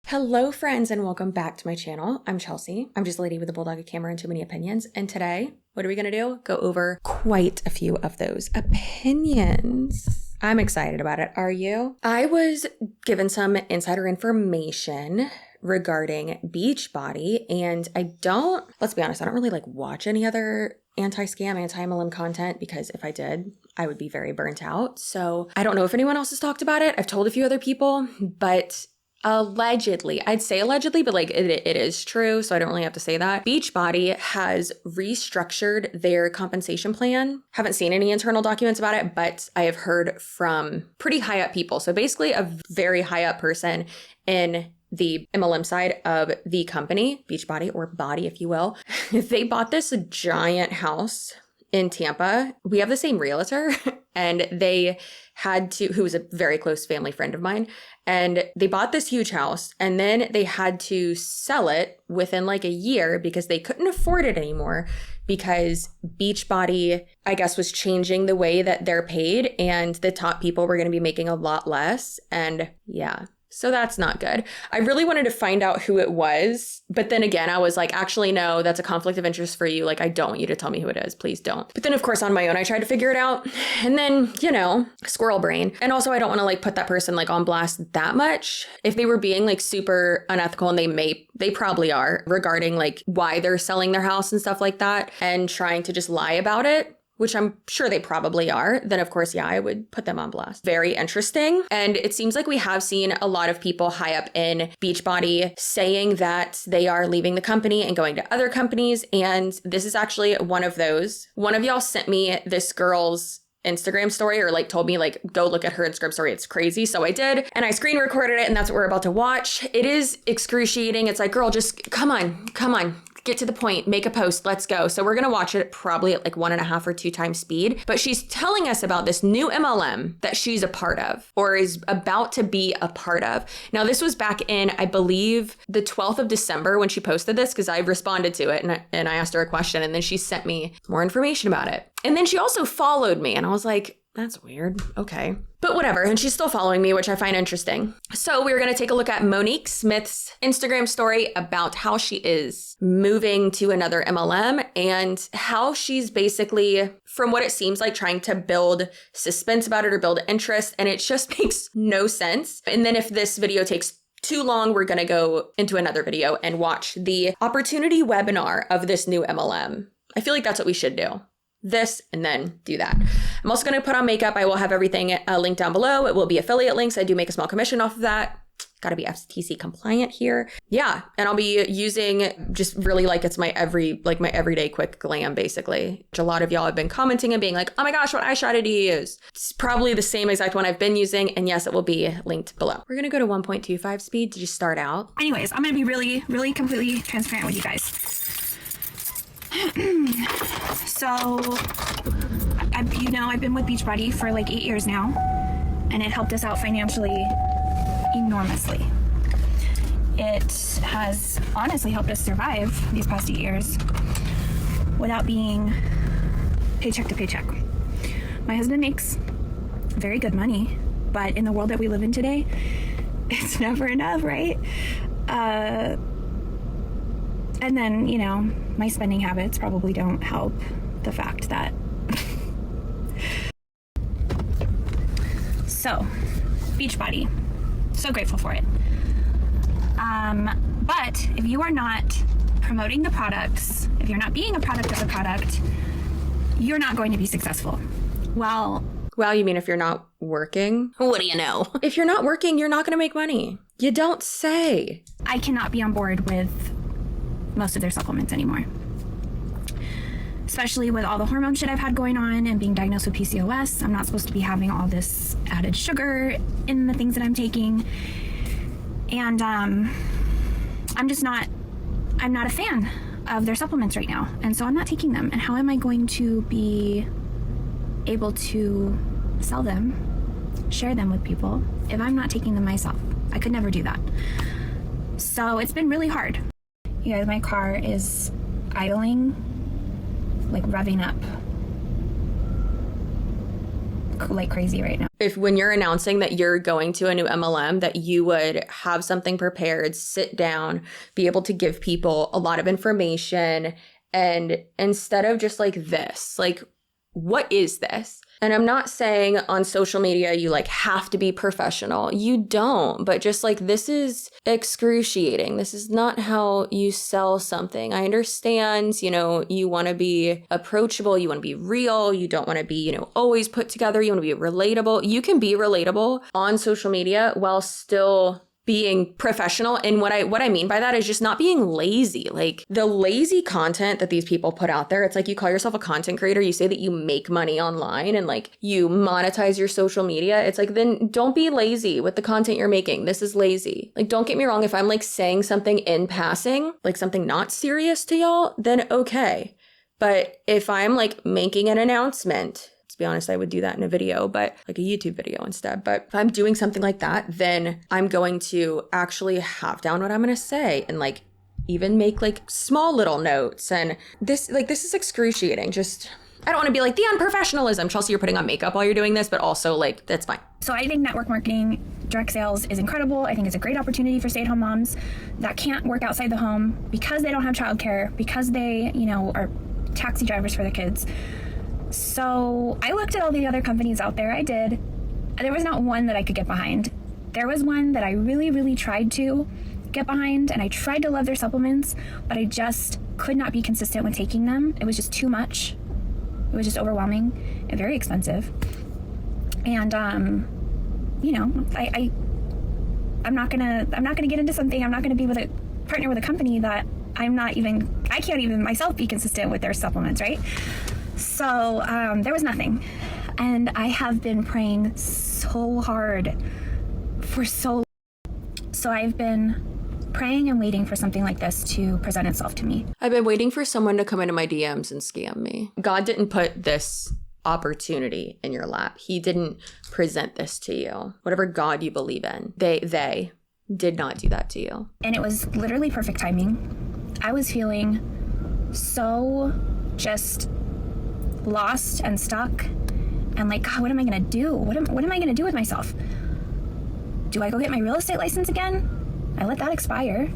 Hello friends and welcome back to my channel. I'm Chelsea. I'm just a lady with a bulldog, a camera, and too many opinions. And today, what are we gonna do? Go over quite a few of those opinions. I'm excited about it. Are you? I was given some insider information regarding Beachbody, and let's be honest, I don't really watch any other anti-scam, anti-MLM content, because if I did, I would be very burnt out. So I don't know if anyone else has talked about it. I've told a few other people, but allegedly, I'd say allegedly, but it is true, so I don't really have to say that. Beachbody has restructured their compensation plan. Haven't seen any internal documents about it, but I have heard from pretty high up people. So basically a very high up person in the MLM side of the company, Beachbody, or Body, if you will. They bought this giant house in Tampa. We have the same realtor, and they had to, who was a very close family friend of mine, and they bought this huge house, and then they had to sell it within a year because they couldn't afford it anymore, because Beachbody, I guess, was changing the way that they're paid, and the top people were going to be making a lot less. And yeah. So that's not good. I really wanted to find out who it was, but then again, I was like, actually, no, that's a conflict of interest for you. I don't want you to tell me who it is. Please don't. But then, of course, on my own, I tried to figure it out. And then, squirrel brain. And also, I don't want to put that person on blast that much. If they were being super unethical, and they probably are, regarding why they're selling their house and stuff like that, and trying to just lie about it, which I'm sure they probably are, then of course, yeah, I would put them on blast. Very interesting. And it seems like we have seen a lot of people high up in Beachbody saying that they are leaving the company and going to other companies. And this is actually one of those. One of y'all sent me this girl's Instagram story, or told me go look at her Instagram story. It's crazy. So I did, and I screen recorded it, and that's what we're about to watch. It is excruciating. It's girl, just come on. Get to the point, make a post, let's go. So we're gonna watch it probably at 1.5 or 2 times speed. But she's telling us about this new MLM that she's a part of, or is about to be a part of. Now, this was back in, I believe, the 12th of December when she posted this, because I responded to it and I asked her a question, and then she sent me more information about it. And then she also followed me, and I was like, that's weird. Okay. But whatever. And she's still following me, which I find interesting. So we're going to take a look at Monique Smith's Instagram story about how she is moving to another MLM, and how she's basically, from what it seems like, trying to build suspense about it or build interest. And it just makes no sense. And then if this video takes too long, we're going to go into another video and watch the opportunity webinar of this new MLM. I feel like that's what we should do. This and then do that. I'm also going to put on makeup. I will have everything linked down below. It will be affiliate links. I do make a small commission off of that. Got to be FTC compliant here. Yeah. And I'll be using just really it's my everyday quick glam, basically. Which a lot of y'all have been commenting and being like, oh my gosh, what eyeshadow do you use? It's probably the same exact one I've been using. And yes, it will be linked below. We're going to go to 1.25 speed to just start out. Anyways, I'm going to be really, really completely transparent with you guys. So, I've been with Beachbody for 8 years now, and it helped us out financially enormously. It has honestly helped us survive these past 8 years without being paycheck to paycheck. My husband makes very good money, but in the world that we live in today, it's never enough, right? And then, my spending habits probably don't help the fact that. So, Beachbody, so grateful for it. But if you are not promoting the products, if you're not being a product of the product, you're not going to be successful. Well, you mean if you're not working? What do you know? If you're not working, you're not going to make money. You don't say. I cannot be on board with most of their supplements anymore. Especially with all the hormone shit I've had going on and being diagnosed with PCOS. I'm not supposed to be having all this added sugar in the things that I'm taking. And I'm not a fan of their supplements right now. And so I'm not taking them. And how am I going to be able to sell them, share them with people, if I'm not taking them myself? I could never do that. So it's been really hard. You guys, my car is idling, revving up. like crazy right now. If when you're announcing that you're going to a new MLM, that you would have something prepared, sit down, be able to give people a lot of information, and instead of just like this, like, what is this? And I'm not saying on social media you like have to be professional. You don't, but just like, this is excruciating. This is not how you sell something. I understand, you know, you want to be approachable, you want to be real, you don't want to be, you know, always put together, you want to be relatable. You can be relatable on social media while still being professional. And what I mean by that is just not being lazy. Like, the lazy content that these people put out there, it's like, you call yourself a content creator, you say that you make money online and like you monetize your social media. It's like, then don't be lazy with the content you're making. This is lazy. Like, don't get me wrong. If I'm like saying something in passing, like something not serious to y'all, then okay. But if I'm like making an announcement, to be honest, I would do that in a video, but like a YouTube video instead. But if I'm doing something like that, then I'm going to actually have down what I'm going to say and like even make like small little notes. And this is excruciating. Just, I don't want to be like the unprofessionalism. Chelsea, you're putting on makeup while you're doing this, but also like, that's fine. So I think network marketing, direct sales is incredible. I think it's a great opportunity for stay-at-home moms that can't work outside the home because they don't have childcare, because they, you know, are taxi drivers for their kids. So I looked at all the other companies out there. I did. There was not one that I could get behind. There was one that I really, really tried to get behind, and I tried to love their supplements, but I just could not be consistent with taking them. It was just too much. It was just overwhelming and very expensive. And you know, I'm not gonna get into something. I'm not gonna be with a partner with a company that I can't even myself be consistent with their supplements, right? So there was nothing. And I have been praying so hard for so long. So I've been praying and waiting for something like this to present itself to me. I've been waiting for someone to come into my DMs and scam me. God didn't put this opportunity in your lap. He didn't present this to you. Whatever God you believe in, they did not do that to you. And it was literally perfect timing. I was feeling so just lost and stuck and like, God, what am I gonna do? What am I gonna do with myself? Do I go get my real estate license again? I let that expire.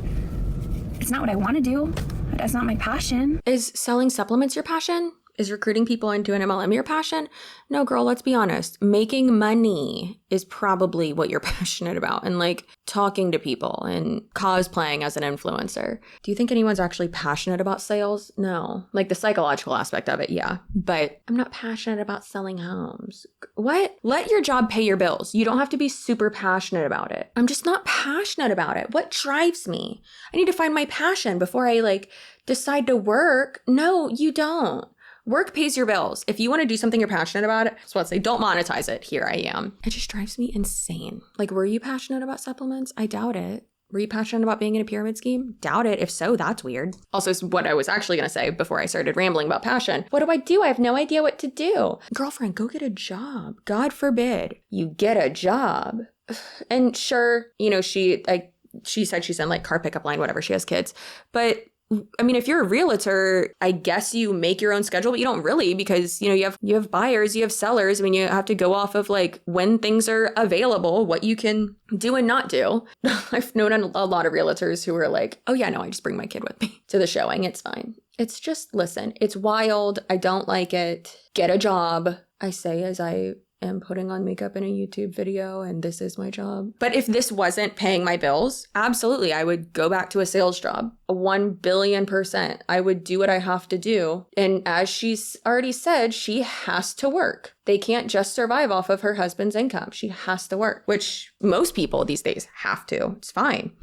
It's not what I want to do. That's not my passion. Is selling supplements your passion? Is recruiting people into an MLM your passion? No, girl, let's be honest. Making money is probably what you're passionate about, and like talking to people and cosplaying as an influencer. Do you think anyone's actually passionate about sales? No. Like the psychological aspect of it, yeah. But I'm not passionate about selling homes. What? Let your job pay your bills. You don't have to be super passionate about it. I'm just not passionate about it. What drives me? I need to find my passion before I like decide to work. No, you don't. Work pays your bills. If you want to do something you're passionate about, so let's say don't monetize it. Here I am. It just drives me insane. Like, were you passionate about supplements? I doubt it. Were you passionate about being in a pyramid scheme? Doubt it. If so, that's weird. Also, what I was actually going to say before I started rambling about passion. What do? I have no idea what to do. Girlfriend, go get a job. God forbid you get a job. And sure, you know, she said she's in like car pickup line, whatever. She has kids. But I mean, if you're a realtor, I guess you make your own schedule, but you don't really, because, you know, you have buyers, you have sellers. I mean, you have to go off of like when things are available, what you can do and not do. I've known a lot of realtors who are like, oh yeah, no, I just bring my kid with me to the showing. It's fine. It's just, listen, it's wild. I don't like it. Get a job. I say as I am putting on makeup in a YouTube video, and this is my job. But if this wasn't paying my bills, absolutely, I would go back to a sales job. 1,000,000,000%. I would do what I have to do. And as she's already said, she has to work. They can't just survive off of her husband's income. She has to work, which most people these days have to. It's fine.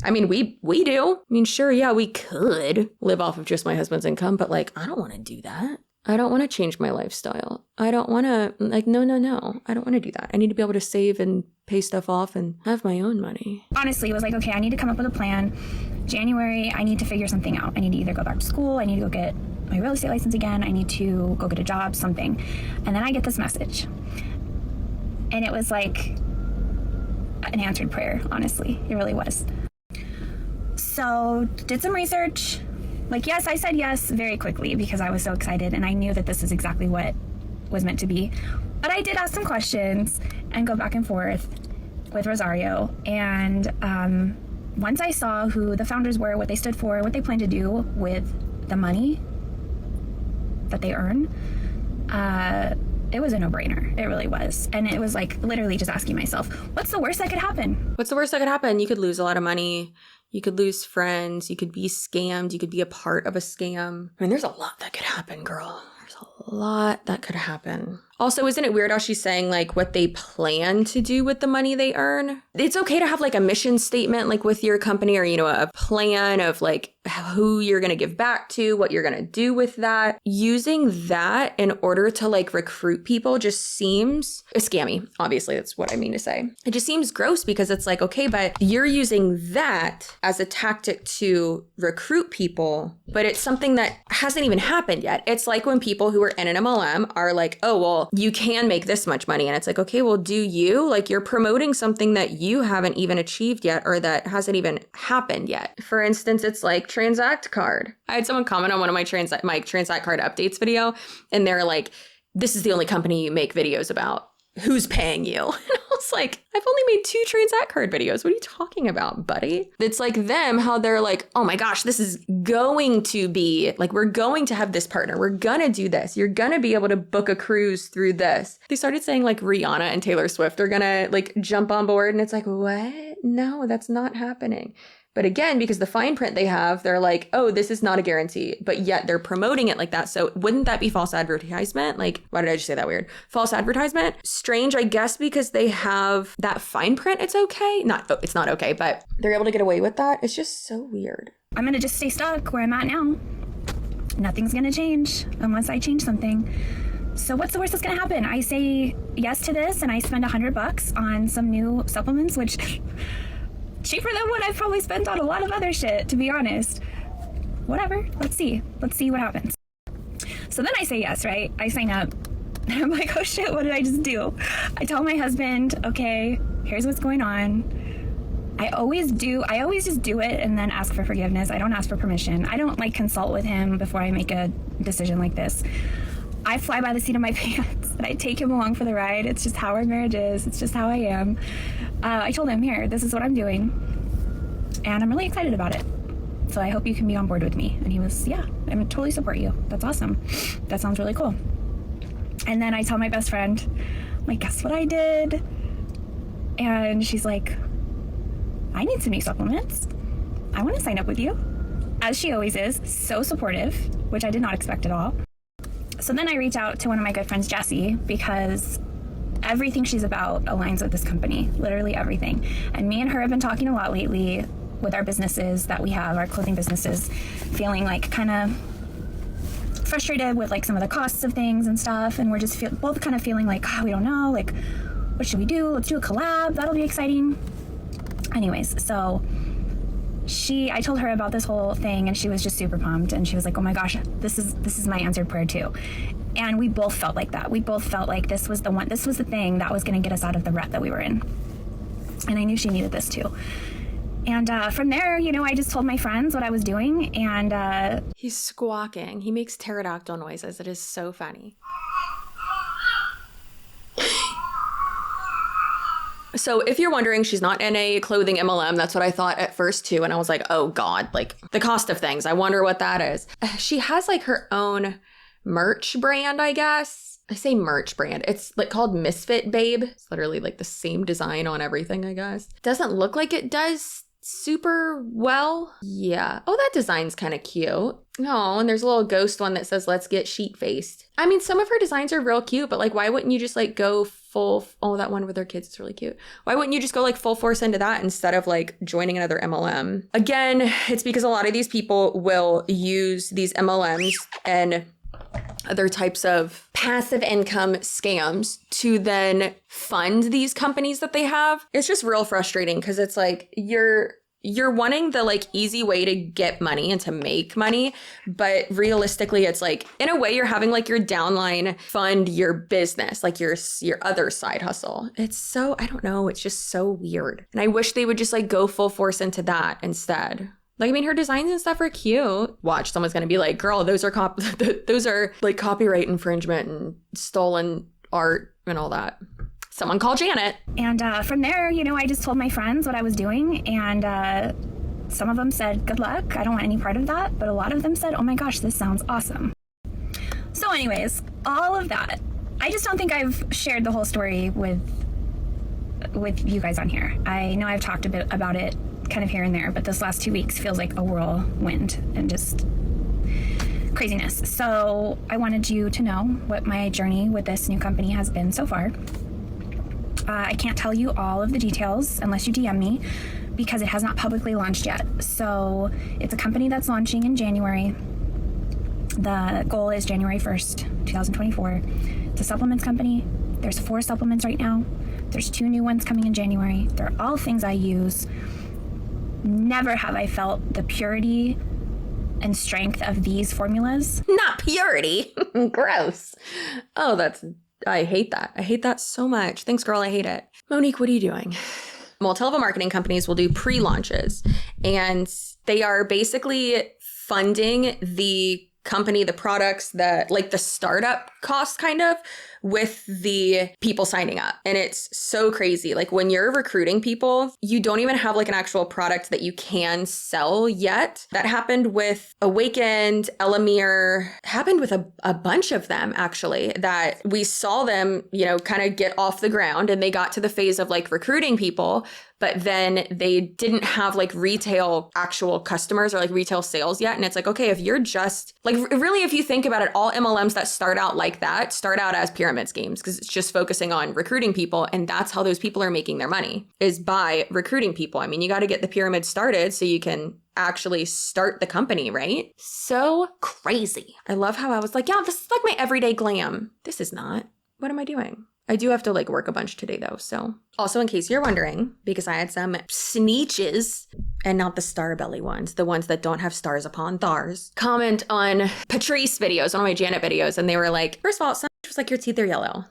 I mean, we do. I mean, sure, yeah, we could live off of just my husband's income, but like, I don't want to do that. I don't want to change my lifestyle. I don't want to, like, no. I don't want to do that. I need to be able to save and pay stuff off and have my own money. Honestly, it was like, okay, I need to come up with a plan. January, I need to figure something out. I need to either go back to school. I need to go get my real estate license again. I need to go get a job, something. And then I get this message. And it was like an answered prayer, honestly. It really was. So did some research. Like, yes, I said yes very quickly because I was so excited, and I knew that this is exactly what was meant to be. But I did ask some questions and go back and forth with Rosario. And once I saw who the founders were, what they stood for, what they plan to do with the money that they earn, it was a no-brainer. It really was. And it was like literally just asking myself, what's the worst that could happen? What's the worst that could happen? You could lose a lot of money. You could lose friends. You could be scammed. You could be a part of a scam. I mean, there's a lot that could happen, girl. There's a lot that could happen. Also, isn't it weird how she's saying like what they plan to do with the money they earn? It's okay to have like a mission statement like with your company, or, you know, a plan of like who you're going to give back to, what you're going to do with that. Using that in order to like recruit people just seems scammy. Obviously, that's what I mean to say. It just seems gross because it's like, okay, but you're using that as a tactic to recruit people, but it's something that hasn't even happened yet. It's like when people who are in an MLM are like, oh, well, you can make this much money. And it's like, okay, well, do you? Like, you're promoting something that you haven't even achieved yet, or that hasn't even happened yet. For instance, it's like Transact Card. I had someone comment on one of my Transact Card updates video, and they're like, this is the only company you make videos about. Who's paying you? And I was like, I've only made 2 Transact Card videos. What are you talking about, buddy? It's like them, how they're like, oh my gosh, this is going to be like, we're going to have this partner. We're going to do this. You're going to be able to book a cruise through this. They started saying like Rihanna and Taylor Swift are going to like jump on board. And it's like, what? No, that's not happening. But again, because the fine print they have, they're like, oh, this is not a guarantee, but yet they're promoting it like that. So wouldn't that be false advertisement? Like, why did I just say that weird? False advertisement? Strange, I guess, because they have that fine print. It's okay. It's not okay, but they're able to get away with that. It's just so weird. I'm going to just stay stuck where I'm at now. Nothing's going to change unless I change something. So what's the worst that's going to happen? I say yes to this and I spend $100 on some new supplements, which... cheaper than what I've probably spent on a lot of other shit, to be honest. Whatever. Let's see what happens. So then I say yes, right? I sign up. And I'm like, oh shit, what did I just do? I tell my husband, okay, here's what's going on. I always just do it and then ask for forgiveness. I don't ask for permission. I don't like consult with him before I make a decision like this. I fly by the seat of my pants and I take him along for the ride. It's just how our marriage is. It's just how I am. I told him, here, this is what I'm doing. And I'm really excited about it. So I hope you can be on board with me. And he was, yeah, I totally support you. That's awesome. That sounds really cool. And then I tell my best friend, I'm like, guess what I did? And she's like, I need some new supplements. I want to sign up with you. As she always is, so supportive, which I did not expect at all. So then I reach out to one of my good friends, Jessie, because everything she's about aligns with this company, literally everything. And me and her have been talking a lot lately with our businesses that we have, our clothing businesses, feeling like kind of frustrated with like some of the costs of things and stuff. And we're just both kind of feeling like, oh, we don't know, like, what should we do? Let's do a collab. That'll be exciting. Anyways, so I told her about this whole thing and she was just super pumped. And she was like, oh my gosh, this is my answered prayer too. And we both felt like that. We both felt like this was the thing that was going to get us out of the rut that we were in. And I knew she needed this too. And from there, you know, I just told my friends what I was doing. And he's squawking. He makes pterodactyl noises. It is so funny. So if you're wondering, she's not in a clothing MLM. That's what I thought at first too. And I was like, oh God, like the cost of things. I wonder what that is. She has like her own merch brand, I guess. I say merch brand. It's like called Misfit Babe. It's literally like the same design on everything, I guess. Doesn't look like it does super well. Yeah. Oh, that design's kind of cute. Oh, and there's a little ghost one that says, let's get sheet faced. I mean, some of her designs are real cute, but like, why wouldn't you just like go full, oh, that one with her kids is really cute. Why wouldn't you just go like full force into that instead of like joining another MLM? Again, it's because a lot of these people will use these MLMs and other types of passive income scams to then fund these companies that they have. It's just real frustrating because it's like you're wanting the like easy way to get money and to make money, but realistically it's like in a way you're having like your downline fund your business, like your other side hustle. It's so, I don't know, it's just so weird. And I wish they would just like go full force into that instead. Like, I mean, her designs and stuff are cute. Watch, someone's going to be like, girl, those are those are like copyright infringement and stolen art and all that. Someone call Janet. And from there, you know, I just told my friends what I was doing, and some of them said, good luck, I don't want any part of that. But a lot of them said, oh my gosh, this sounds awesome. So anyways, all of that, I just don't think I've shared the whole story with you guys on here. I know I've talked a bit about it kind of here and there, but this last 2 weeks feels like a whirlwind and just craziness. So I wanted you to know what my journey with this new company has been so far. I can't tell you all of the details unless you DM me, because it has not publicly launched yet. So it's a company that's launching in January. The goal is January 1st, 2024. It's a supplements company. There's 4 supplements right now. There's 2 new ones coming in January. They're all things I use. Never have I felt the purity and strength of these formulas. Not purity. Gross. Oh, I hate that. I hate that so much. Thanks, girl. I hate it. Monique, what are you doing? Multi-level marketing companies will do pre-launches, and they are basically funding the company, the products, the startup cost kind of, with the people signing up. And it's so crazy. Like, when you're recruiting people, you don't even have like an actual product that you can sell yet. That happened with Awakened, Elamir, happened with a bunch of them actually, that we saw them, you know, kind of get off the ground, and they got to the phase of like recruiting people, but then they didn't have like retail actual customers or like retail sales yet. And it's like, okay, if you're just like, really, if you think about it, all MLMs that start out like that start out as pyramid schemes, because it's just focusing on recruiting people. And that's how those people are making their money, is by recruiting people. I mean, you got to get the pyramid started so you can actually start the company, right? So crazy. I love how I was like, yeah, this is like my everyday glam. This is not. What am I doing? I do have to like work a bunch today though. So also, in case you're wondering, because I had some sneeches, and not the star belly ones, the ones that don't have stars upon thars, comment on Patrice videos, one of my Janet videos. And they were like, first of all, some was like, your teeth are yellow.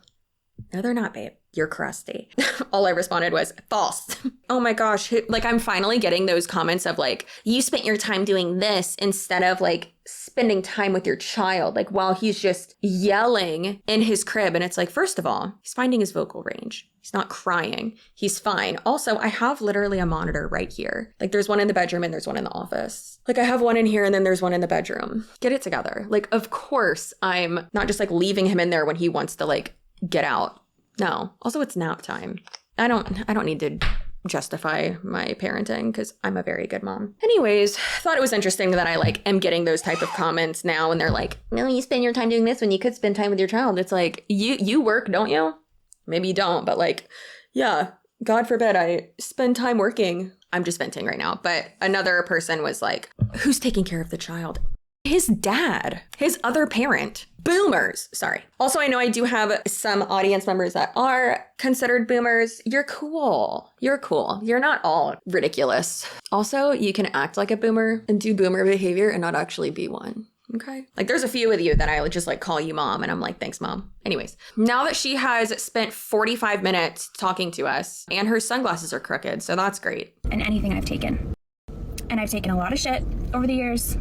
No, they're not, babe. You're crusty. All I responded was false. Oh my gosh. Like, I'm finally getting those comments of like, you spent your time doing this instead of like spending time with your child, like while he's just yelling in his crib. And it's like, first of all, he's finding his vocal range. He's not crying. He's fine. Also, I have literally a monitor right here. Like, there's one in the bedroom and there's one in the office. Like, I have one in here and then there's one in the bedroom. Get it together. Like, of course, I'm not just like leaving him in there when he wants to like get out. No. Also, it's nap time. I don't need to justify my parenting because I'm a very good mom. Anyways, thought it was interesting that I like am getting those type of comments now, and they're like, no, you spend your time doing this when you could spend time with your child. It's like, you work, don't you? Maybe you don't, but like, yeah, God forbid I spend time working. I'm just venting right now. But another person was like, who's taking care of the child? His dad, his other parent. Boomers. Sorry. Also, I know I do have some audience members that are considered boomers. You're cool. You're cool. You're not all ridiculous. Also, you can act like a boomer and do boomer behavior and not actually be one. Okay. Like, there's a few of you that I would just like call you mom, and I'm like, thanks, mom. Anyways, now that she has spent 45 minutes talking to us, and her sunglasses are crooked, so that's great. And anything I've taken. And I've taken a lot of shit over the years.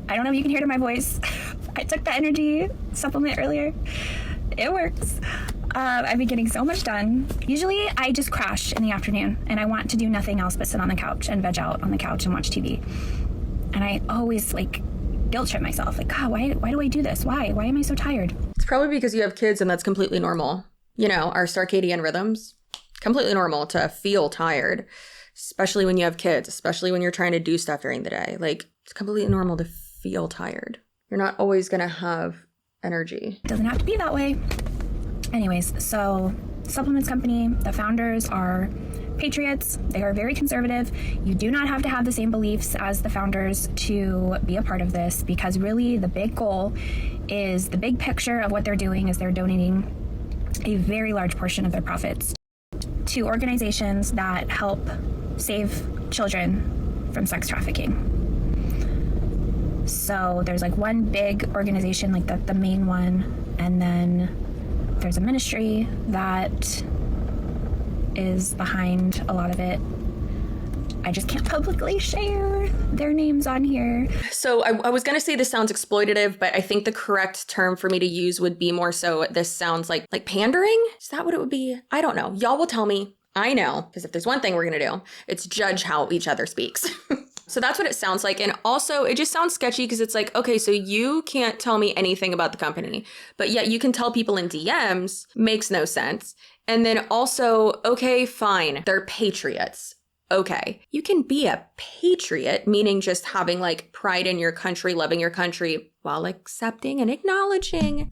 I don't know if you can hear it in my voice. I took the energy supplement earlier. It works. I've been getting so much done. Usually I just crash in the afternoon and I want to do nothing else but sit on the couch and veg out on the couch and watch TV. And I always like guilt trip myself. Like, God, why do I do this? Why am I so tired? It's probably because you have kids and that's completely normal. You know, our circadian rhythms, completely normal to feel tired, especially when you have kids, especially when you're trying to do stuff during the day. Like, it's completely normal to feel tired. You're not always going to have energy. It doesn't have to be that way. Anyways, so supplements company, the founders are patriots. They are very conservative. You do not have to have the same beliefs as the founders to be a part of this, because really the big goal is, the big picture of what they're doing is they're donating a very large portion of their profits to organizations that help save children from sex trafficking. So there's like one big organization, like the main one, and then there's a ministry that is behind a lot of it. I just can't publicly share their names on here. So I was going to say this sounds exploitative, but I think the correct term for me to use would be more so this sounds like pandering? Is that what it would be? I don't know. Y'all will tell me. I know, because if there's one thing we're going to do, it's judge how each other speaks. So that's what it sounds like. And also it just sounds sketchy because it's like, okay, so you can't tell me anything about the company, but yet you can tell people in DMs. Makes no sense. And then also, okay, fine, they're patriots. Okay, you can be a patriot, meaning just having like pride in your country, loving your country, while accepting and acknowledging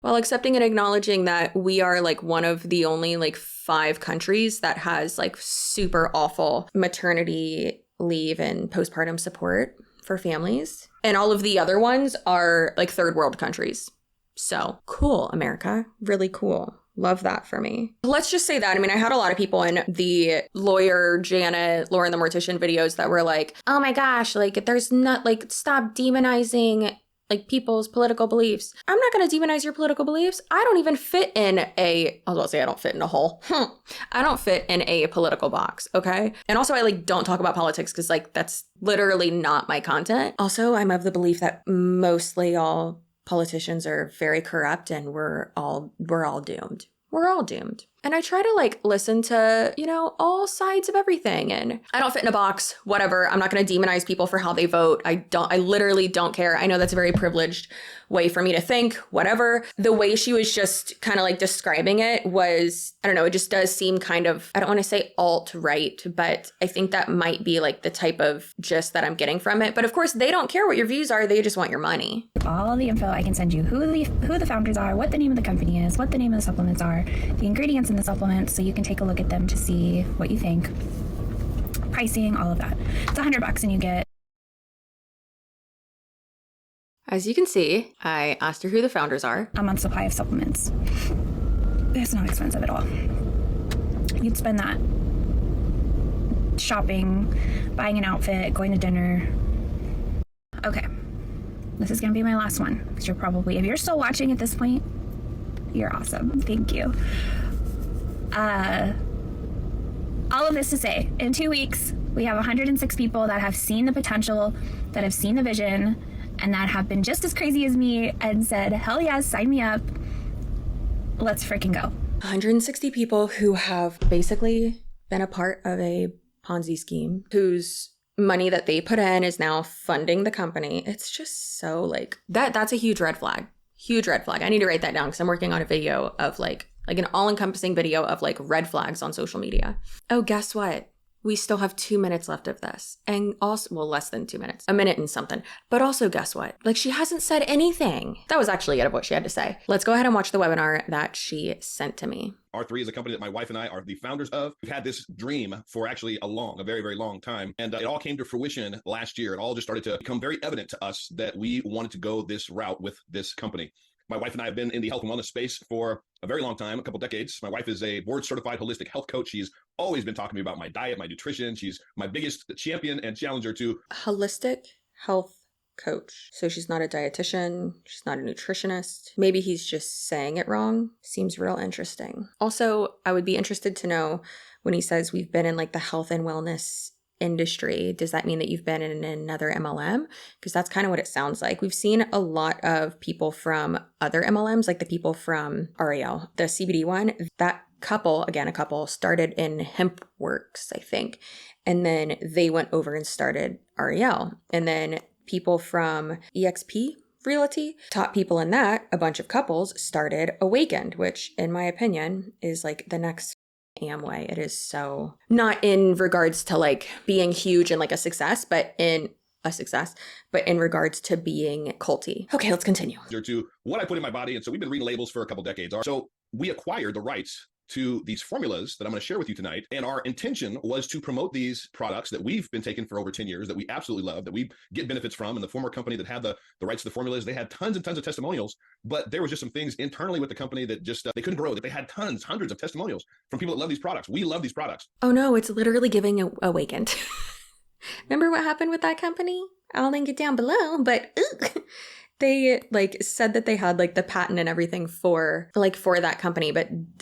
that we are like one of the only like 5 countries that has like super awful maternity leave and postpartum support for families. And all of the other ones are like third world countries. So cool, America. Really cool. Love that for me. Let's just say that. I mean, I had a lot of people in the lawyer, Janet, Lauren the Mortician videos that were like, oh my gosh, like there's not like, stop demonizing like people's political beliefs. I'm not going to demonize your political beliefs. I don't even fit in I was about to say I don't fit in a hole. I don't fit in a political box. Okay. And also I like don't talk about politics because like that's literally not my content. Also, I'm of the belief that mostly all politicians are very corrupt and we're all doomed. We're all doomed. And I try to like listen to, you know, all sides of everything. And I don't fit in a box, whatever. I'm not going to demonize people for how they vote. I literally don't care. I know that's a very privileged way for me to think, whatever. The way she was just kind of like describing it was, I don't know, it just does seem kind of, I don't want to say alt-right, but I think that might be like the type of gist that I'm getting from it. But of course, they don't care what your views are. They just want your money. All the info I can send you, who the founders are, what the name of the company is, what the name of the supplements are, the ingredients in the supplements, so you can take a look at them to see what you think. Pricing, all of that. It's $100 and you get. As you can see, I asked her who the founders are. A month's supply of supplements. It's not expensive at all. You'd spend that shopping, buying an outfit, going to dinner. Okay. This is going to be my last one, because you're probably, if you're still watching at this point, you're awesome. Thank you. All of this to say, in 2 weeks, we have 106 people that have seen the potential, that have seen the vision, and that have been just as crazy as me and said, hell yes, sign me up. Let's freaking go. 160 people who have basically been a part of a Ponzi scheme, whose money that they put in is now funding the company. It's just so like, that's a huge red flag. Huge red flag. I need to write that down because I'm working on a video of like an all-encompassing video of like red flags on social media. Oh, guess what? We still have 2 minutes left of this. And also, well, less than 2 minutes, a minute and something. But also guess what? Like she hasn't said anything. That was actually it of what she had to say. Let's go ahead and watch the webinar that she sent to me. R3 is a company that my wife and I are the founders of. We've had this dream for actually a very, very long time. And it all came to fruition last year. It all just started to become very evident to us that we wanted to go this route with this company. My wife and I have been in the health and wellness space for a very long time, a couple decades. My wife is a board certified holistic health coach. She's always been talking to me about my diet, my nutrition. She's my biggest champion and challenger to holistic health coach. So she's not a dietitian. She's not a nutritionist. Maybe he's just saying it wrong. Seems real interesting. Also, I would be interested to know when he says we've been in like the health and wellness industry, does that mean that you've been in another MLM? Because that's kind of what it sounds like. We've seen a lot of people from other MLMs, like the people from REL, the CBD one. That couple, again, a couple started in HempWorks, I think. And then they went over and started REL. And then people from EXP Realty, top people in that, a bunch of couples started Awakened, which in my opinion is like the next Amway. It is so, not in regards to like being huge and like a success, but in regards to being culty. Okay, let's continue. To what I put in my body. And so we've been reading labels for a couple decades. So we acquired the rights to these formulas that I'm going to share with you tonight. And our intention was to promote these products that we've been taking for over 10 years, that we absolutely love, that we get benefits from. And the former company that had the rights to the formulas, they had tons and tons of testimonials, but there was just some things internally with the company that just, they couldn't grow, that they had hundreds of testimonials from people that love these products. We love these products. Oh no, it's literally giving Awakened. Remember what happened with that company? I'll link it down below, but they like said that they had like the patent and everything for that company,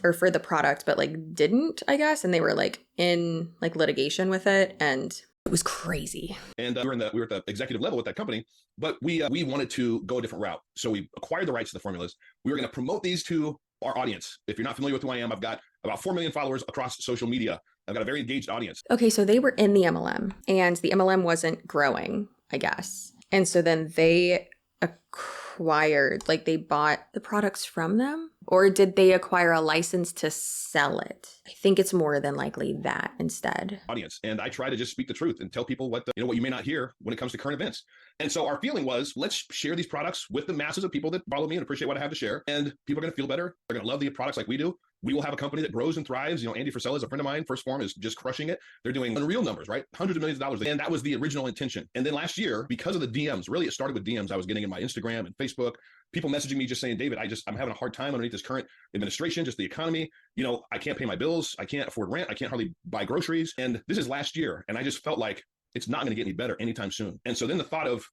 or for the product, but like didn't, I guess. And they were like in like litigation with it. And it was crazy. And we were at the executive level with that company, but we wanted to go a different route. So we acquired the rights to the formulas. We were going to promote these to our audience. If you're not familiar with who I am, I've got about 4 million followers across social media. I've got a very engaged audience. Okay, so they were in the MLM and the MLM wasn't growing, I guess. And so then they acquired, like they bought the products from them? Or did they acquire a license to sell it? I think it's more than likely that instead. Audience. And I try to just speak the truth and tell people what you may not hear when it comes to current events. And so our feeling was, let's share these products with the masses of people that follow me and appreciate what I have to share. And people are going to feel better. They're going to love the products like we do. We will have a company that grows and thrives. Andy Frisella is a friend of mine. First Form is just crushing it. They're doing unreal numbers, right? Hundreds of millions of dollars. And that was the original intention. And then last year, because of the DMs, really it started with DMs I was getting in my Instagram and Facebook, people messaging me just saying, David, I'm having a hard time underneath this current administration, just the economy. I can't pay my bills. I can't afford rent. I can't hardly buy groceries. And this is last year. And I just felt like it's not going to get any better anytime soon. And so then the thought of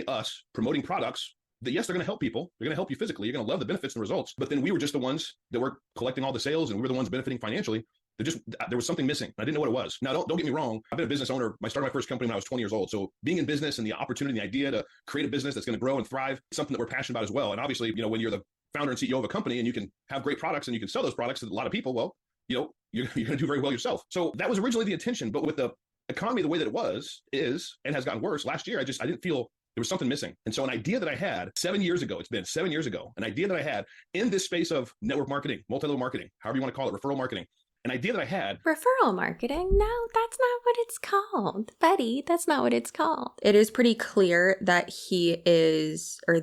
us promoting products that, yes, they're going to help people. They're going to help you physically. You're going to love the benefits and results. But then we were just the ones that were collecting all the sales and we were the ones benefiting financially. There was something missing. I didn't know what it was. Now, don't get me wrong. I've been a business owner. I started my first company when I was 20 years old. So being in business and the opportunity, the idea to create a business that's going to grow and thrive is something that we're passionate about as well. And obviously, when you're the founder and CEO of a company and you can have great products and you can sell those products to a lot of people, well, you're going to do very well yourself. So that was originally the intention. But with the economy the way that it is, and has gotten worse, last year, I didn't feel there was something missing. And so an idea that I had 7 years ago, it's been 7 years ago, an idea that I had in this space of network marketing, multi-level marketing, however you want to call it, referral marketing, an idea that I had. Referral marketing? No, that's not what it's called. Buddy, that's not what it's called. It is pretty clear that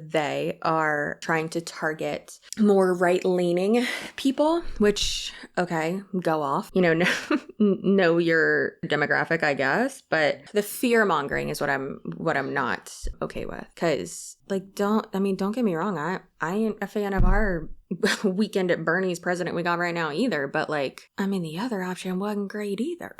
they are trying to target more right-leaning people, which, okay, go off. Know your demographic, I guess. But the fear-mongering is what I'm not okay with. Because, don't get me wrong. I ain't a fan of our Weekend at Bernie's president we got right now either, but the other option wasn't great either.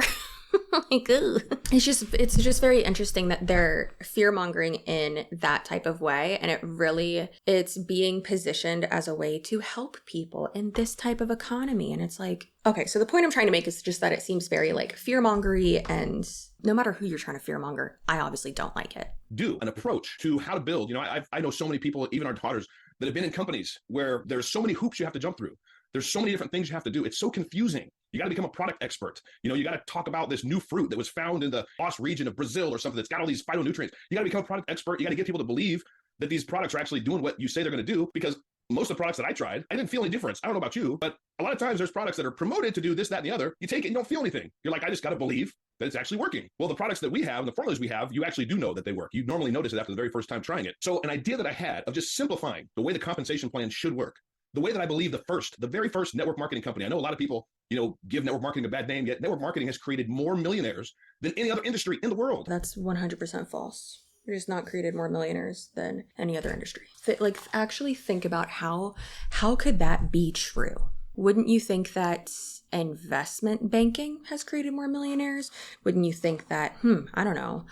Ooh. It's just very interesting that they're fear-mongering in that type of way, and it's being positioned as a way to help people in this type of economy. And it's okay, so the point I'm trying to make is just that it seems very fear-mongery, and no matter who you're trying to fearmonger, I obviously don't like it. Do an approach to how to build. I know so many people, even our daughters, that have been in companies where there's so many hoops you have to jump through. There's so many different things you have to do. It's so confusing. You got to become a product expert. You got to talk about this new fruit that was found in the Lost region of Brazil or something that's got all these phytonutrients. You got to become a product expert. You got to get people to believe that these products are actually doing what you say they're going to do, because most of the products that I tried, I didn't feel any difference. I don't know about you, but a lot of times there's products that are promoted to do this, that, and the other. You take it and you don't feel anything. You're like, I just got to believe that it's actually working. Well, the products that we have, the formulas we have, you actually do know that they work. You normally notice it after the very first time trying it. So an idea that I had of just simplifying the way the compensation plan should work, the way that I believe the very first network marketing company. I know a lot of people, give network marketing a bad name, yet network marketing has created more millionaires than any other industry in the world. That's 100% false. It has not created more millionaires than any other industry. Actually think about how could that be true? Wouldn't you think that investment banking has created more millionaires? Wouldn't you think that, I don't know,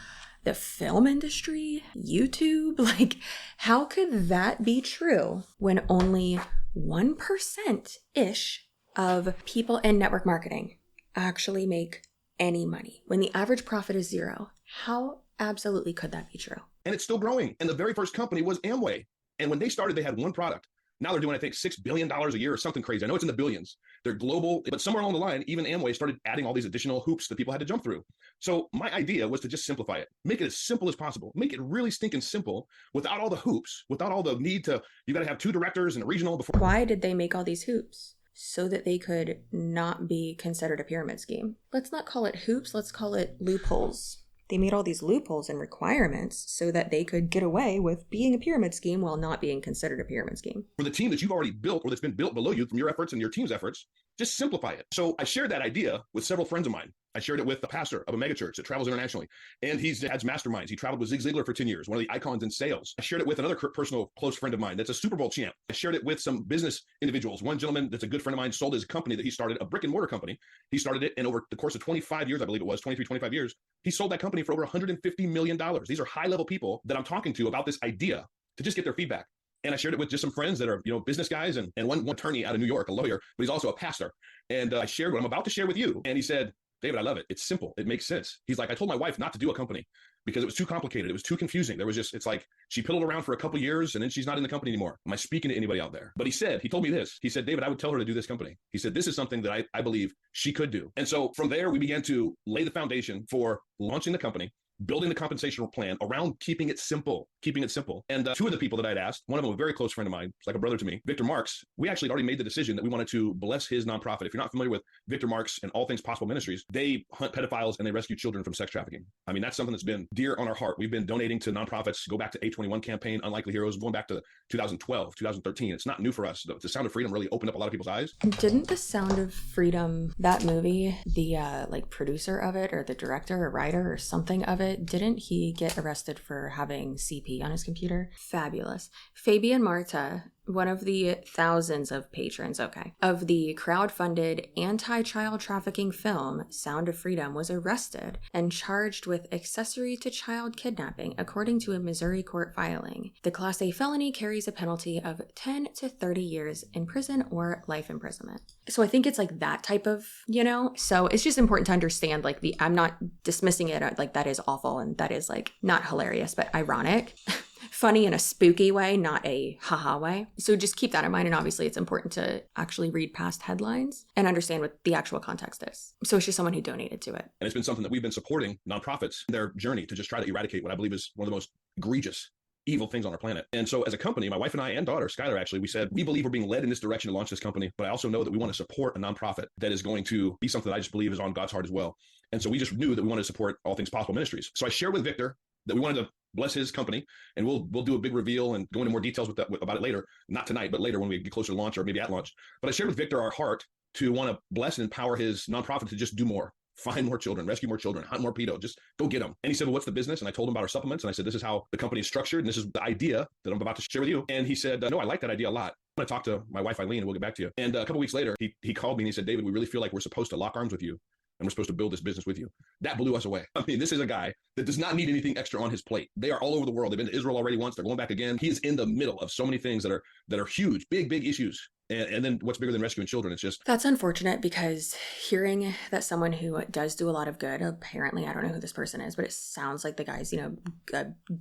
the film industry, YouTube? How could that be true when only 1%-ish of people in network marketing actually make any money? When the average profit is zero, how absolutely could that be true? And it's still growing. And the very first company was Amway. And when they started, they had one product. Now they're doing, I think, $6 billion a year or something crazy. I know it's in the billions. They're global, but somewhere along the line, even Amway started adding all these additional hoops that people had to jump through. So my idea was to just simplify it, make it as simple as possible, make it really stinking simple without all the hoops, without all the need to, you got to have 2 directors and a regional before. Why did they make all these hoops? So that they could not be considered a pyramid scheme. Let's not call it hoops, let's call it loopholes. They made all these loopholes and requirements so that they could get away with being a pyramid scheme while not being considered a pyramid scheme. For the team that you've already built or that's been built below you from your efforts and your team's efforts, just simplify it. So I shared that idea with several friends of mine. I shared it with the pastor of a megachurch that travels internationally, and he has masterminds. He traveled with Zig Ziglar for 10 years, one of the icons in sales. I shared it with another personal close friend of mine that's a Super Bowl champ. I shared it with some business individuals. One gentleman that's a good friend of mine sold his company that he started, a brick and mortar company. He started it, and over the course of 25 years, I believe it was, 25 years, he sold that company for over $150 million. These are high-level people that I'm talking to about this idea. to just get their feedback. And I shared it with just some friends that are, business guys and one attorney out of New York, a lawyer, but he's also a pastor. And I shared what I'm about to share with you. And he said, David, I love it. It's simple. It makes sense. He's like, I told my wife not to do a company because it was too complicated. It was too confusing. It's like she piddled around for a couple of years and then she's not in the company anymore. Am I speaking to anybody out there? But he told me this. He said, David, I would tell her to do this company. He said, this is something that I believe she could do. And so from there, we began to lay the foundation for launching the company, building the compensation plan around keeping it simple. And two of the people that I'd asked, one of them a very close friend of mine, like a brother to me, Victor Marks, we actually had already made the decision that we wanted to bless his nonprofit. If you're not familiar with Victor Marks and All Things Possible Ministries, they hunt pedophiles and they rescue children from sex trafficking. I mean, that's something that's been dear on our heart. We've been donating to nonprofits, go back to A21 campaign, Unlikely Heroes, going back to 2012, 2013. It's not new for us. The Sound of Freedom really opened up a lot of people's eyes. Didn't The Sound of Freedom, that movie, the producer of it or the director or writer or something of it, didn't he get arrested for having CP on his computer? Fabulous. Fabian Marta, one of the thousands of patrons, of the crowdfunded anti-child trafficking film Sound of Freedom, was arrested and charged with accessory to child kidnapping, according to a Missouri court filing. The Class A felony carries a penalty of 10 to 30 years in prison or life imprisonment. So I think it's like that type of, so it's just important to understand, I'm not dismissing it, that is awful and that is not hilarious, but ironic. Funny in a spooky way, not a haha way. So just keep that in mind. And obviously it's important to actually read past headlines and understand what the actual context is. So it's just someone who donated to it. And it's been something that we've been supporting nonprofits in their journey to just try to eradicate what I believe is one of the most egregious, evil things on our planet. And so as a company, my wife and I and daughter, Skylar, actually, we said, we believe we're being led in this direction to launch this company, but I also know that we want to support a nonprofit that is going to be something that I just believe is on God's heart as well. And so we just knew that we wanted to support All Things Possible Ministries. So I shared with Victor that we wanted to bless his company, and we'll do a big reveal and go into more details about it later, not tonight, but later when we get closer to launch or maybe at launch. But I shared with Victor our heart to want to bless and empower his nonprofit to just do more, find more children, rescue more children, hunt more pedo, just go get them. And he said, well, what's the business? And I told him about our supplements. And I said, this is how the company is structured. And this is the idea that I'm about to share with you. And he said, no, I like that idea a lot. I'm going to talk to my wife, Eileen, and we'll get back to you. And a couple weeks later, he called me and he said, David, we really feel like we're supposed to lock arms with you. And we're supposed to build this business with you. That blew us away. I mean, this is a guy that does not need anything extra on his plate. They are all over the world. They've been to Israel already once. They're going back again. He is in the middle of so many things that are huge, big issues. And then what's bigger than rescuing children? It's just... That's unfortunate, because hearing that someone who does do a lot of good, apparently, I don't know who this person is, but it sounds like the guy's,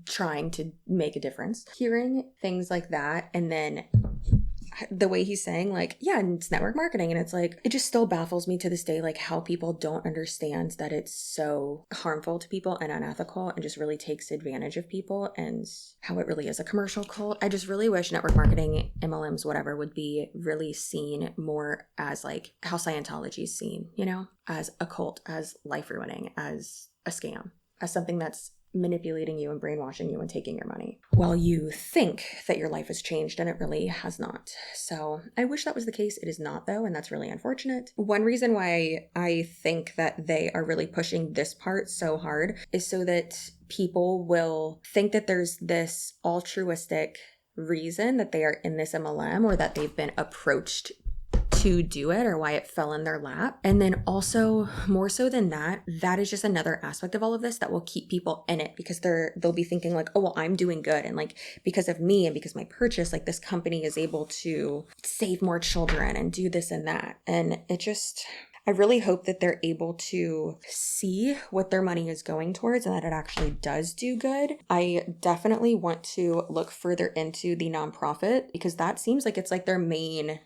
trying to make a difference. Hearing things like that, and then the way he's saying, it's network marketing. And it's it just still baffles me to this day, how people don't understand that it's so harmful to people and unethical and just really takes advantage of people, and how it really is a commercial cult. I just really wish network marketing, MLMs, whatever, would be really seen more as how Scientology is seen, as a cult, as life ruining, as a scam, as something that's manipulating you and brainwashing you and taking your money while you think that your life has changed, and it really has not. So I wish that was the case. It is not, though, and that's really unfortunate. One reason why I think that they are really pushing this part so hard is so that people will think that there's this altruistic reason that they are in this MLM, or that they've been approached to do it, or why it fell in their lap. And then also, more so than that, that is just another aspect of all of this that will keep people in it, because they'll be thinking oh, well, I'm doing good, and because of me and because my purchase, this company is able to save more children and do this and that. And I really hope that they're able to see what their money is going towards and that it actually does do good. I definitely want to look further into the nonprofit, because that seems like it's their main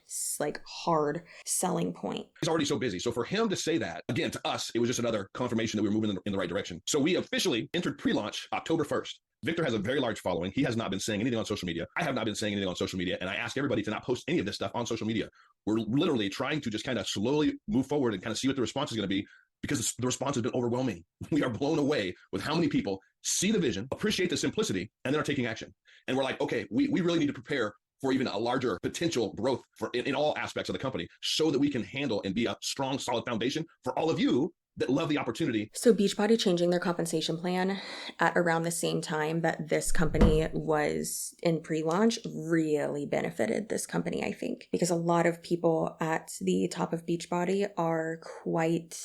hard selling point. He's already so busy. So for him to say that, again, to us, it was just another confirmation that we were moving in the right direction. So we officially entered pre-launch October 1st. Victor has a very large following. He has not been saying anything on social media. I have not been saying anything on social media. And I ask everybody to not post any of this stuff on social media. We're literally trying to just kind of slowly move forward and kind of see what the response is going to be, because the response has been overwhelming. We are blown away with how many people see the vision, appreciate the simplicity, and then are taking action. And we're like, okay, we really need to prepare for even a larger potential growth in all aspects of the company, so that we can handle and be a strong, solid foundation for all of you that love the opportunity. So Beachbody changing their compensation plan at around the same time that this company was in pre-launch really benefited this company, I think, because a lot of people at the top of Beachbody are quite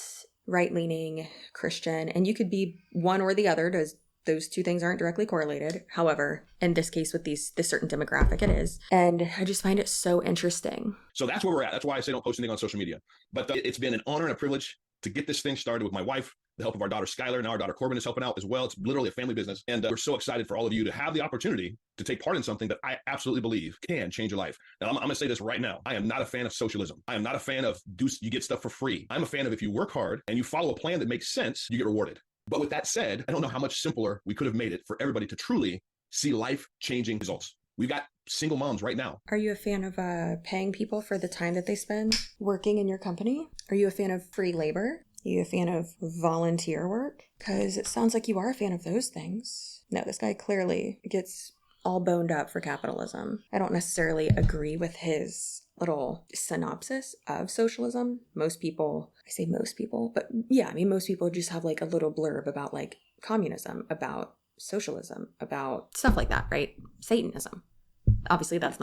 right-leaning Christian, and you could be one or the other. those two things aren't directly correlated. However, in this case with this certain demographic, it is. And I just find it so interesting. So that's where we're at. That's why I say don't post anything on social media. But it's been an honor and a privilege to get this thing started with my wife, the help of our daughter Skylar. Now our daughter Corbin is helping out as well. It's literally a family business. And we're so excited for all of you to have the opportunity to take part in something that I absolutely believe can change your life. Now, I'm going to say this right now. I am not a fan of socialism. I am not a fan of you get stuff for free. I'm a fan of if you work hard and you follow a plan that makes sense, you get rewarded. But with that said, I don't know how much simpler we could have made it for everybody to truly see life-changing results. We've got single moms right now. Are you a fan of paying people for the time that they spend working in your company? Are you a fan of free labor? Are you a fan of volunteer work? Because it sounds like you are a fan of those things. No, this guy clearly gets all boned up for capitalism. I don't necessarily agree with his little synopsis of socialism. Most people, I say most people, but yeah, I mean, most people just have like a little blurb about like communism, about socialism, about stuff like that, right? Satanism. Obviously that's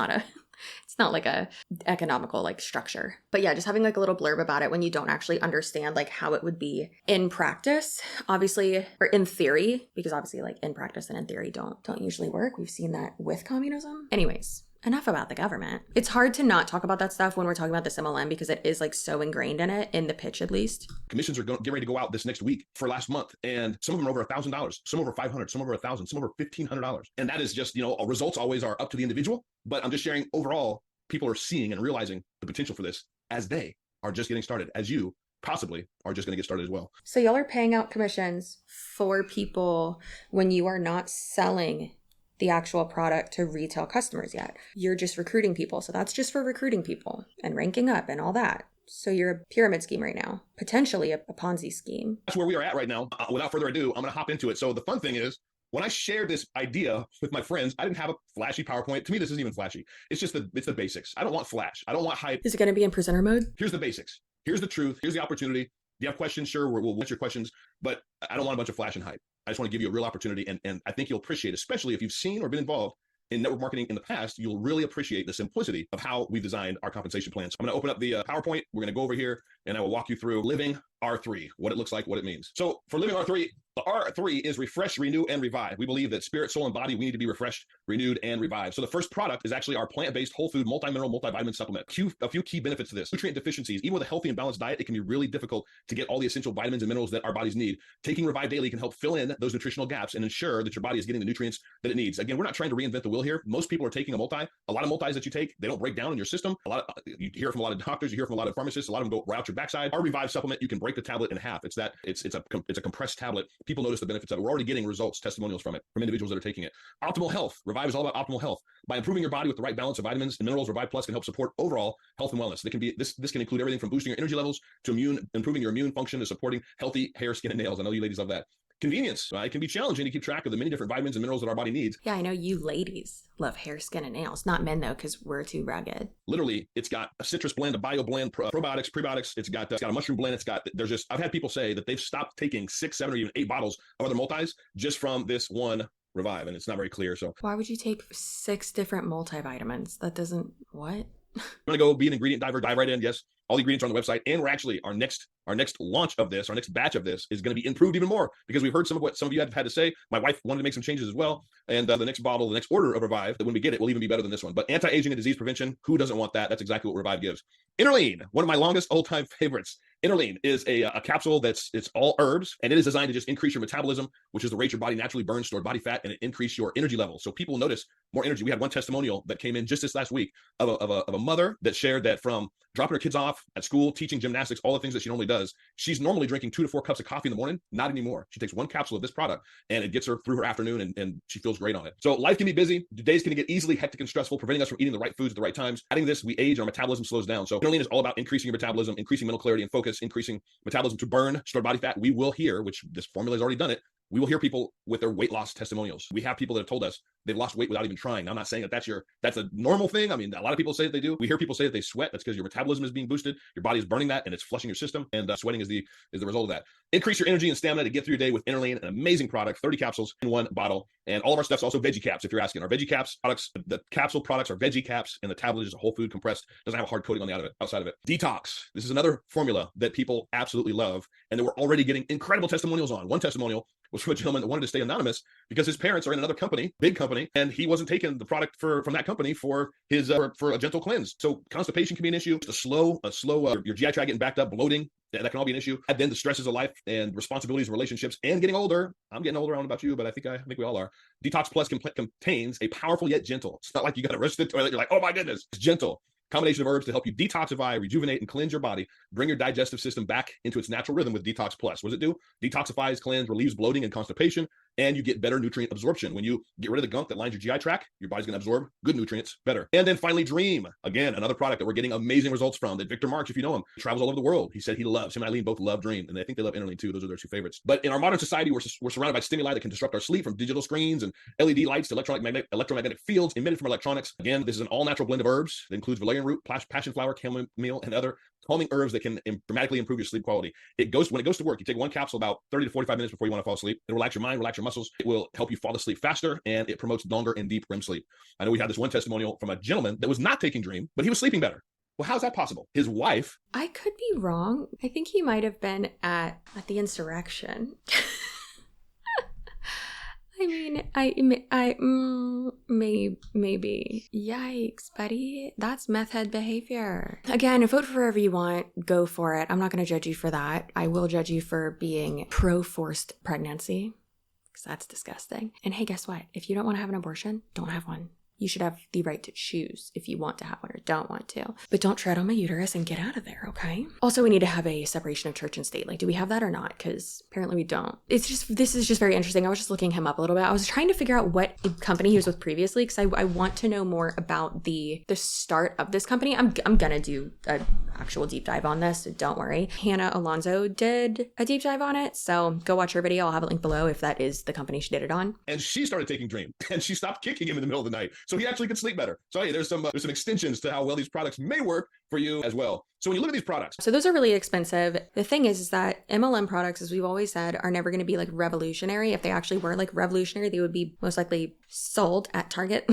it's not like a economical like structure. But yeah, just having like a little blurb about it when you don't actually understand like how it would be in practice, obviously, or in theory, because obviously like in practice and in theory don't usually work. We've seen that with communism. Anyways, enough about the government. It's hard to not talk about that stuff when we're talking about this MLM because it is like so ingrained in it, in the pitch at least. Commissions are getting ready to go out this next week for last month. And some of them are over $1,000, some over $500, some over $1,000, some over $1,500. And that is just, results always are up to the individual. But I'm just sharing overall, people are seeing and realizing the potential for this as they are just getting started, as you possibly are just going to get started as well. So y'all are paying out commissions for people when you are not selling the actual product to retail customers yet. You're just recruiting people. So that's just for recruiting people and ranking up and all that. So you're a pyramid scheme right now, potentially a Ponzi scheme. That's where we are at right now. Without further ado, I'm going to hop into it. So the fun thing is, when I shared this idea with my friends, I didn't have a flashy PowerPoint. To me, this isn't even flashy. It's just it's the basics. I don't want flash. I don't want hype. Is it going to be in presenter mode? Here's the basics. Here's the truth. Here's the opportunity. Do you have questions? Sure, we'll answer your questions. But I don't want a bunch of flash and hype. I just want to give you a real opportunity. And I think you'll appreciate, especially if you've seen or been involved in network marketing in the past, you'll really appreciate the simplicity of how we've designed our compensation plans. I'm going to open up the PowerPoint. We're going to go over here and I will walk you through living R3, what it looks like, what it means. So for living R3, the R3 is refresh, renew, and revive. We believe that spirit, soul, and body, we need to be refreshed, renewed, and revived. So the first product is actually our plant-based whole food multi-mineral multivitamin supplement. A few key benefits to this. Nutrient deficiencies. Even with a healthy and balanced diet, it can be really difficult to get all the essential vitamins and minerals that our bodies need. Taking Revive Daily can help fill in those nutritional gaps and ensure that your body is getting the nutrients that it needs. Again, we're not trying to reinvent the wheel here. Most people are taking a lot of multis that you take, they don't break down in your system. You hear from a lot of doctors, you hear from a lot of pharmacists, a lot of them go right out your backside. Our Revive supplement, you can break the tablet in half. It's a compressed tablet. People notice the benefits of it. We're already getting results, testimonials from it, from individuals that are taking it. Optimal health. Revive is all about optimal health. By improving your body with the right balance of vitamins and minerals, Revive Plus can help support overall health and wellness. This can include everything from boosting your energy levels to improving your immune function to supporting healthy hair, skin, and nails. I know you ladies love that. Convenience. It can be challenging to keep track of the many different vitamins and minerals that our body needs. Yeah, I know you ladies love hair, skin, and nails. Not men, though, because we're too rugged. Literally, it's got a citrus blend, a bio blend, probiotics, prebiotics. It's got a mushroom blend. I've had people say that they've stopped taking 6, 7, or even 8 bottles of other multis just from this one Revive, and it's not very clear. So why would you take 6 different multivitamins? That doesn't, what? I'm going to go be an ingredient diver, dive right in. Yes, all the ingredients are on the website. And we're actually, our next launch of this, our next batch of this is going to be improved even more because we've heard some of what some of you have had to say. My wife wanted to make some changes as well. And the next order of Revive, that when we get it, will even be better than this one. But anti-aging and disease prevention, who doesn't want that? That's exactly what Revive gives. Interlean, one of my longest old-time favorites. Interlean is a capsule it's all herbs, and it is designed to just increase your metabolism, which is the rate your body naturally burns stored body fat, and it increase your energy levels. So people notice more energy. We had one testimonial that came in just this last week of a mother that shared that from dropping her kids off at school, teaching gymnastics, all the things that she normally does, she's normally drinking 2 to 4 cups of coffee in the morning. Not anymore. She takes 1 capsule of this product, and it gets her through her afternoon, and she feels great on it. So life can be busy. The days can get easily hectic and stressful, preventing us from eating the right foods at the right times. Adding this, we age, our metabolism slows down. So Interlean is all about increasing your metabolism, increasing mental clarity and focus, increasing metabolism to burn stored body fat. We will hear, which this formula has already done it, we will hear people with their weight loss testimonials. We have people that have told us they've lost weight without even trying. Now, I'm not saying that that's a normal thing. I mean, a lot of people say that they do. We hear people say that they sweat. That's because your metabolism is being boosted. Your body is burning that and it's flushing your system. And sweating is the result of that. Increase your energy and stamina to get through your day with Interlean, an amazing product, 30 capsules in one bottle. And all of our stuff's also veggie caps. If you're asking, our veggie caps products, the capsule products are veggie caps, and the tablet is a whole food compressed. Doesn't have a hard coating on the outside of it. Detox. This is another formula that people absolutely love, and that we're already getting incredible testimonials on. One testimonial was from a gentleman that wanted to stay anonymous because his parents are in another company, big company, and he wasn't taking the product from that company for his for a gentle cleanse. So constipation can be an issue. Your GI tract getting backed up, bloating, that can all be an issue. And then the stresses of life and responsibilities, relationships, and getting older. I'm getting older. I don't know about you, but I think we all are. Detox Plus contains a powerful yet gentle. It's not like you got to rush to the toilet. You're like, oh my goodness, it's gentle. Combination of herbs to help you detoxify, rejuvenate, and cleanse your body. Bring your digestive system back into its natural rhythm with Detox Plus. What does it do? Detoxifies, cleanse, relieves bloating and constipation, and you get better nutrient absorption. When you get rid of the gunk that lines your GI tract, your body's going to absorb good nutrients better. And then finally, Dream. Again, another product that we're getting amazing results from, that Victor March, if you know him, travels all over the world. He said him and Eileen both love Dream, and I think they love Interlean too. Those are their two favorites. But in our modern society, we're surrounded by stimuli that can disrupt our sleep, from digital screens and LED lights to electromagnetic fields emitted from electronics. Again, this is an all-natural blend of herbs that includes valerian root, passion flower, chamomile, and other calming herbs that can dramatically improve your sleep quality. When it goes to work, you take one capsule about 30 to 45 minutes before you want to fall asleep. It'll relax your mind, relax your muscles. It will help you fall asleep faster, and it promotes longer and deep REM sleep. I know we had this one testimonial from a gentleman that was not taking Dream, but he was sleeping better. Well, how's that possible? His wife. I could be wrong. I think he might have been at the insurrection. I mean, maybe. Yikes, buddy. That's meth head behavior. Again, vote for whoever you want. Go for it. I'm not going to judge you for that. I will judge you for being pro-forced pregnancy, because that's disgusting. And hey, guess what? If you don't want to have an abortion, don't have one. You should have the right to choose if you want to have one or don't want to. But don't tread on my uterus and get out of there, okay? Also, we need to have a separation of church and state. Like, do we have that or not? Because apparently we don't. This is just very interesting. I was just looking him up a little bit. I was trying to figure out what company he was with previously, because I want to know more about the start of this company. I'm gonna do an actual deep dive on this, so don't worry. Hannah Alonso did a deep dive on it, so go watch her video. I'll have a link below if that is the company she did it on. And she started taking Dream, and she stopped kicking him in the middle of the night, so he actually could sleep better. So hey, there's some extensions to how well these products may work for you as well. So when you look at these products, so those are really expensive. The thing is that MLM products, as we've always said, are never going to be like revolutionary. If they actually were like revolutionary, they would be most likely sold at Target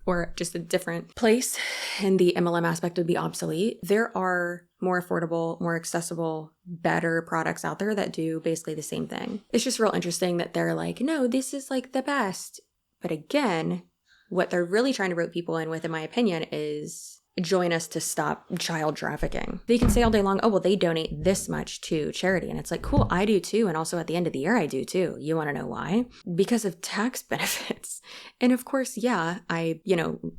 or just a different place, and the MLM aspect would be obsolete. There are more affordable, more accessible, better products out there that do basically the same thing. It's just real interesting that they're like, no, this is like the best. But again, what they're really trying to rope people in with, in my opinion, is join us to stop child trafficking. They can say all day long, oh, well, they donate this much to charity. And it's like, cool, I do too. And also at the end of the year, I do too. You want to know why? Because of tax benefits. And of course, yeah, I,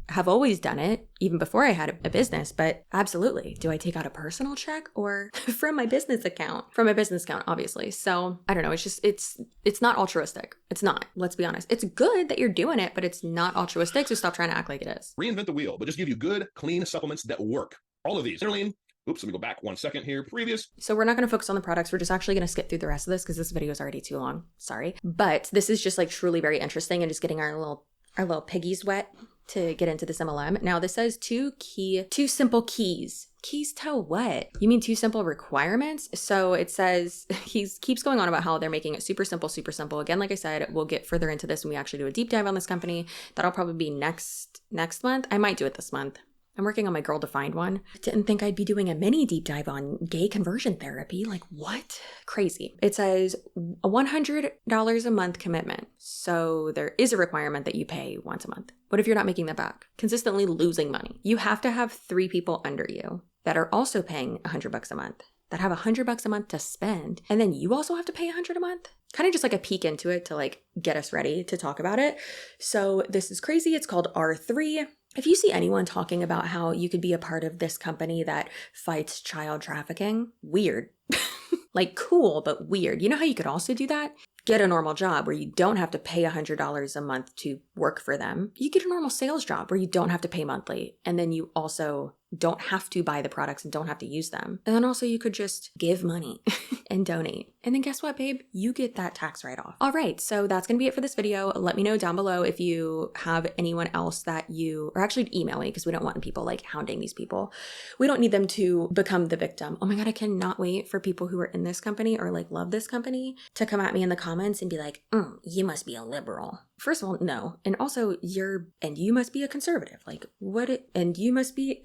have always done it even before I had a business, but absolutely. Do I take out a personal check or from my business account? From my business account, obviously. So I don't know. It's just, it's not altruistic. It's not, let's be honest. It's good that you're doing it, but it's not altruistic. So stop trying to act like it is. Reinvent the wheel, but just give you good, clean supplements that work. All of these. Interlean. Oops, let me go back 1 second here. Previous. So we're not going to focus on the products. We're just actually going to skip through the rest of this because this video is already too long. Sorry. But this is just like truly very interesting and just getting our little piggies wet to get into this MLM. Now this says two simple keys. Keys to what? You mean 2 simple requirements? So it says, he keeps going on about how they're making it super simple, super simple. Again, like I said, we'll get further into this when we actually do a deep dive on this company. That'll probably be next month. I might do it this month. I'm working on my Girl Defined one. Didn't think I'd be doing a mini deep dive on gay conversion therapy. Like, what? Crazy. It says a $100 a month commitment. So there is a requirement that you pay once a month. What if you're not making that back? Consistently losing money. You have to have 3 people under you that are also paying $100 a month, that have $100 a month to spend. And then you also have to pay $100 a month. Kind of just like a peek into it to like get us ready to talk about it. So this is crazy. It's called R3. If you see anyone talking about how you could be a part of this company that fights child trafficking, weird. Like cool, but weird. You know how you could also do that? Get a normal job where you don't have to pay $100 a month to work for them. You get a normal sales job where you don't have to pay monthly. And then you also don't have to buy the products and don't have to use them. And then also you could just give money and donate. And then guess what, babe? You get that tax write-off. All right, so that's gonna be it for this video. Let me know down below if you have anyone else that you, or actually email me, because we don't want people like hounding these people. We don't need them to become the victim. Oh my God, I cannot wait for people who are in this company or like love this company to come at me in the comments and be like, you must be a liberal. First of all, no. And also you must be a conservative. Like and you must be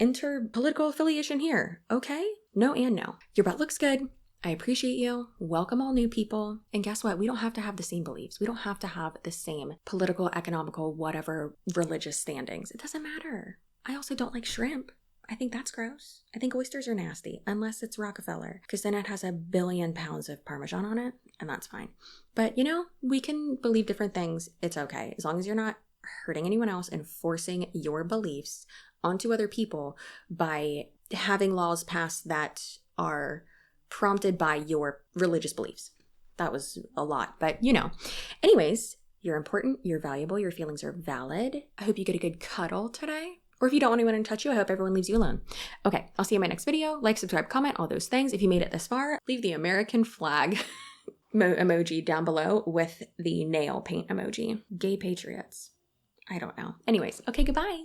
political affiliation here. Okay? No and no. Your butt looks good. I appreciate you. Welcome all new people. And guess what? We don't have to have the same beliefs. We don't have to have the same political, economical, whatever religious standings. It doesn't matter. I also don't like shrimp. I think that's gross. I think oysters are nasty, unless it's Rockefeller, because then it has 1 billion pounds of Parmesan on it, and that's fine. But we can believe different things. It's okay. As long as you're not hurting anyone else and forcing your beliefs onto other people by having laws passed that are prompted by your religious beliefs. That was a lot, but Anyways, you're important, you're valuable, your feelings are valid. I hope you get a good cuddle today. Or if you don't want anyone to touch you, I hope everyone leaves you alone. Okay, I'll see you in my next video. Like, subscribe, comment, all those things. If you made it this far, leave the American flag emoji down below with the nail paint emoji. Gay patriots. I don't know. Anyways, okay, goodbye.